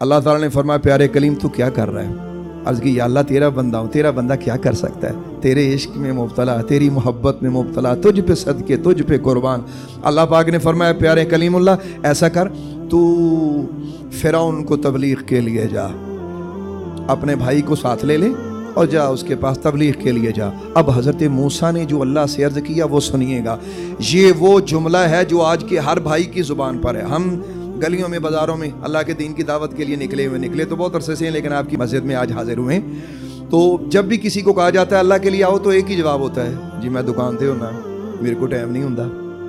اللہ ताला ने फरमाया प्यारे कलीम तू क्या कर रहा है? अर्ज़ की या अल्लाह तेरा बंदा हूँ, तेरा बंदा क्या कर सकता है? तेरे इश्क में मुब्तला, तेरी मोहब्बत में मुब्तला, तुझ पे सदके, तुझ पे कुर्बान। अल्लाह पाक ने फरमाया प्यारे कलीमुल्लाह ऐसा कर, तू फ़िरौन को तबलीग के लिए जा, अपने भाई को साथ ले ले और जा उसके पास तबलीग के लिए जा। अब हज़रत मूसा ने जो अल्लाह से अर्ज़ किया वो सुनिएगा। ये वो जुमला है जो आज के हर भाई की ज़ुबान पर है। हम गलियों में बाज़ारों में अल्लाह के दीन की दावत के लिए निकले तो बहुत अरसे से हैं, लेकिन आपकी मस्जिद में आज हाजिर हुए। तो जब भी किसी को कहा जाता है अल्लाह के लिए आओ तो एक ही जवाब होता है, जी मैं दुकान पे होना, मेरे को टाइम नहीं होता,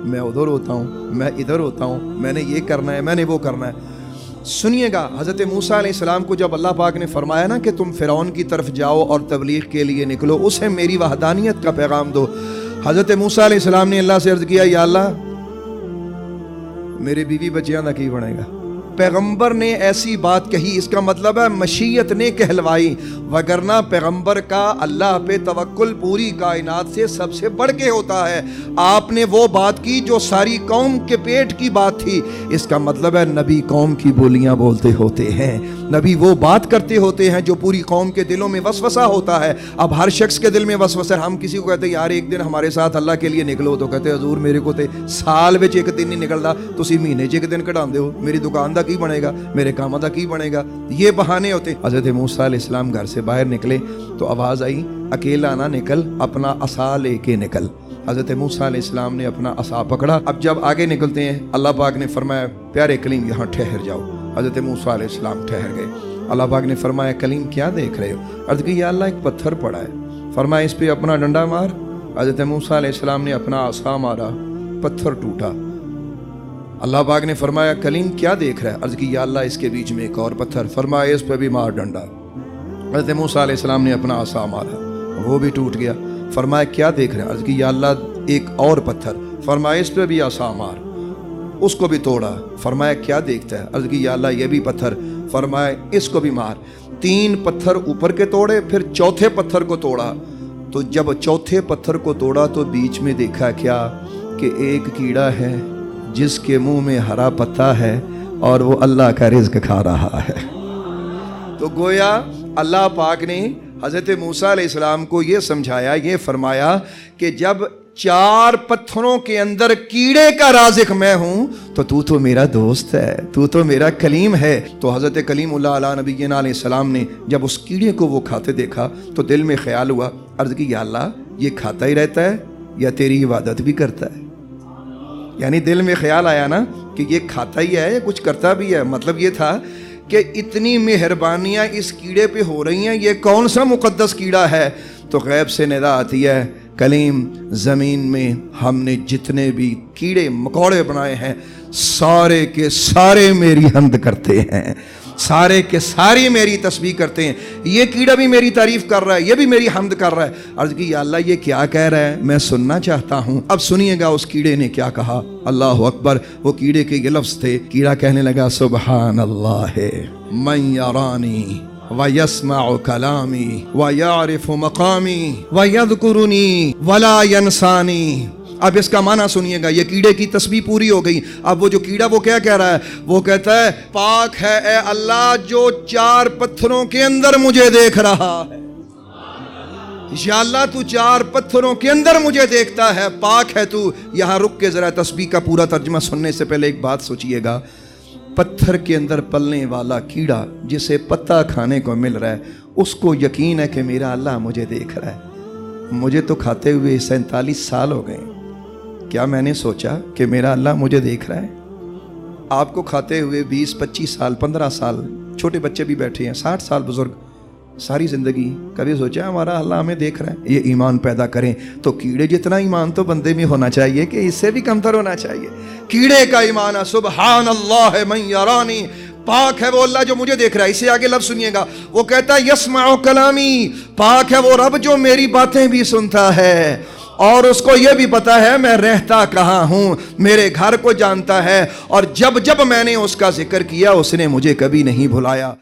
मैं उधर होता हूँ, मैं इधर होता हूँ, मैंने ये करना है, मैंने वो करना है। सुनिएगा, हज़रत मूसा अलैहिस्सलाम को जब अल्लाह पाक ने फरमाया ना कि तुम फ़िरौन की तरफ जाओ और तबलीग के लिए निकलो, उसे मेरी वहदानियत का पैगाम दो। हज़रत मूसा अलैहिस्सलाम ने अल्लाह से अर्ज़ किया या अल्लाह मेरे बीवी बच्चियां दा की बनेगा? पैगंबर ने ऐसी बात कही, इसका मतलब है मशीयत ने कहलवाई, वगरना पैगंबर का अल्लाह पे तवक्कुल पूरी कायनात से सबसे बढ़ के होता है। आपने वो बात की जो सारी कौम के पेट की बात थी, इसका मतलब है नबी कौम की बोलियां बोलते होते हैं, नबी वो बात करते होते हैं जो पूरी कौम के दिलों में वसवसा होता है। अब हर शख्स के दिल में वसवसा, हम किसी को कहते हैं यार एक दिन हमारे साथ अल्लाह के लिए निकलो, तो कहते हजूर मेरे को ते साल विच एक दिन नहीं निकलता, तुसी महीने च एक दिन कढ़ांदे हो, मेरी दुकान दा की बनेगा, मेरे काम दा की बनेगा, ये बहाने होते। हज़रत मूसा अलैहिस्सलाम घर से बाहर निकले तो आवाज़ आई अकेला ना निकल, अपना असा लेके निकल। हज़रत मूसा अलैहिस्सलाम ने अपना असा पकड़ा। अब जब आगे निकलते हैं अल्लाह पाक ने फरमाया प्यारे कलीम यहाँ ठहर जाओ। हज़रत मूसा अलैहिस्सलाम ठहर गए। अल्लाह पाक ने फरमाया कलीम क्या देख रहे हो? अर्ज़ की या अल्लाह एक पत्थर पड़ा है। फरमाया इस पे अपना डंडा मार। हज़रत मूसा अलैहिस्सलाम ने अपना असा मारा, पत्थर टूटा। अल्लाह पाक ने फरमाया कलीम क्या देख रहा है? अर्ज़ की या अल्लाह इसके बीच में एक और पत्थर। फरमाया इस पे भी मार डंडा। हज़रत मूसा अलैहिस्सलाम ने अपना असा मारा, वो भी टूट गया। फरमाया क्या देख रहे हैं? अर्ज़ की या अल्लाह एक और पत्थर। फरमाया इस पे भी असा मार, उसको भी तोड़ा। फरमाया क्या देखता है? अर्ज़ की या अल्लाह ये भी पत्थर। फरमाया इसको भी मार। 3 पत्थर ऊपर के तोड़े, फिर चौथे पत्थर को तोड़ा। तो जब चौथे पत्थर को तोड़ा तो बीच में देखा क्या कि एक कीड़ा है जिसके मुंह में हरा पत्ता है और वो अल्लाह का रिज़्क खा रहा है। तो गोया अल्लाह पाक ने हज़रत मूसा अलैहिस्सलाम को ये समझाया, ये फरमाया कि जब 4 पत्थरों के अंदर कीड़े का राज़िक मैं हूँ तो तू तो मेरा दोस्त है, तू तो मेरा कलीम है। तो हज़रत कलीमुल्लाह अला नबीना अलैहिस्सलाम ने जब उस कीड़े को वो खाते देखा तो दिल में ख्याल हुआ, अर्ज़ की या अल्लाह ये खाता ही रहता है या तेरी इबादत भी करता है? यानी दिल में ख्याल आया ना कि ये खाता ही है या कुछ करता भी है। मतलब ये था कि इतनी मेहरबानियाँ इस कीड़े पे हो रही हैं, ये कौन सा मुक़द्दस कीड़ा है? तो गैब से निदा आती है कलीम ज़मीन में हमने जितने भी कीड़े मकोड़े बनाए हैं सारे के सारे मेरी हम्द करते हैं, सारे के सारे मेरी तस्बीह करते हैं। ये कीड़ा भी मेरी तारीफ कर रहा है, ये भी मेरी हम्द कर रहा है। अर्ज़ की या अल्लाह ये क्या कह रहा है, मैं सुनना चाहता हूँ। अब सुनिएगा उस कीड़े ने क्या कहा। अल्लाह अकबर। वो कीड़े के ये लफ्ज़ थे, कीड़ा कहने लगा सुबहान अल्लाह मन यरानी व यस्मअ कलामी व यारिफु मकामी व यज़कुरुनी वला यनसानी। अब इसका माना सुनिएगा, ये कीड़े की तस्बीह पूरी हो गई। अब वो जो कीड़ा वो क्या कह रहा है? वो कहता है पाक है ए अल्लाह जो 4 पत्थरों के अंदर मुझे देख रहा है। या अल्लाह तू 4 पत्थरों के अंदर मुझे देखता है, पाक है तू। यहाँ रुक के जरा तस्बीह का पूरा तर्जुमा सुनने से पहले एक बात सोचिएगा। पत्थर के अंदर पलने वाला कीड़ा जिसे पत्ता खाने को मिल रहा है, उसको यकीन है कि मेरा अल्लाह मुझे देख रहा है। मुझे तो खाते हुए 47 साल हो गए, क्या मैंने सोचा कि मेरा अल्लाह मुझे देख रहा है? आपको खाते हुए 20, 25 साल, 15 साल, छोटे बच्चे भी बैठे हैं, 60 साल बुजुर्ग, सारी ज़िंदगी कभी सोचा हमारा अल्लाह हमें देख रहा है? ये ईमान पैदा करें तो कीड़े जितना ईमान तो बंदे में होना चाहिए कि इससे भी कमतर होना चाहिए। कीड़े का ईमान है सुबहान अल्लाह मन यरानी, पाक है वो अल्लाह जो मुझे देख रहा है। इससे आगे लफ्ज़ सुनिएगा, वो कहता है यस्मअ कलामी, पाक है वो रब जो मेरी बातें भी सुनता है और उसको ये भी पता है मैं रहता कहाँ हूँ, मेरे घर को जानता है, और जब जब मैंने उसका जिक्र किया उसने मुझे कभी नहीं भुलाया।